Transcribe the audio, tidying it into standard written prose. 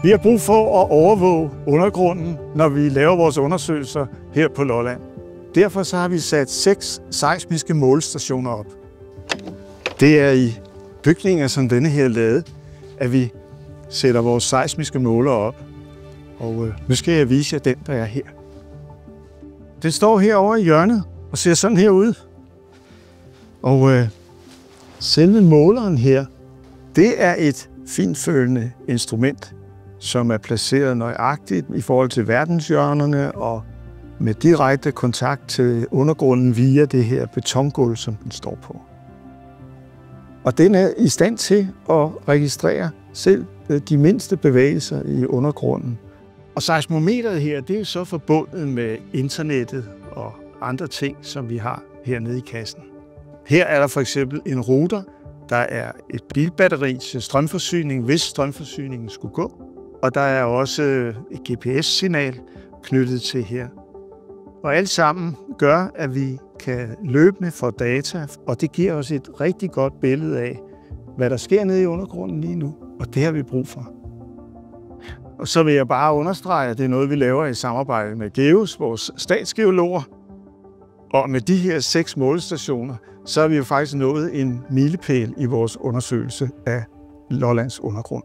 Vi har brug for at overvåge undergrunden, når vi laver vores undersøgelser her på Lolland. Derfor så har vi sat 6 seismiske målestationer op. Det er i bygninger som denne her lavet, at vi sætter vores seismiske måler op. Og nu skal jeg vise jer den, der er her. Den står herovre i hjørnet og ser sådan her ud. Og selve måleren her, det er et finfølende instrument, som er placeret nøjagtigt i forhold til verdenshjørnerne og med direkte kontakt til undergrunden via det her betongulv, som den står på. Og den er i stand til at registrere selv de mindste bevægelser i undergrunden. Og seismometeret her, det er så forbundet med internettet og andre ting, som vi har hernede i kassen. Her er der for eksempel en router, der er et bilbatteris strømforsyning, hvis strømforsyningen skulle gå. Og der er også et GPS-signal knyttet til her. Og alt sammen gør, at vi kan løbende få data, og det giver os et rigtig godt billede af, hvad der sker nede i undergrunden lige nu. Og det har vi brug for. Og så vil jeg bare understrege, at det er noget, vi laver i samarbejde med GEOS, vores statsgeologer. Og med de her 6 målestationer, så har vi jo faktisk nået en milepæl i vores undersøgelse af Lollands undergrund.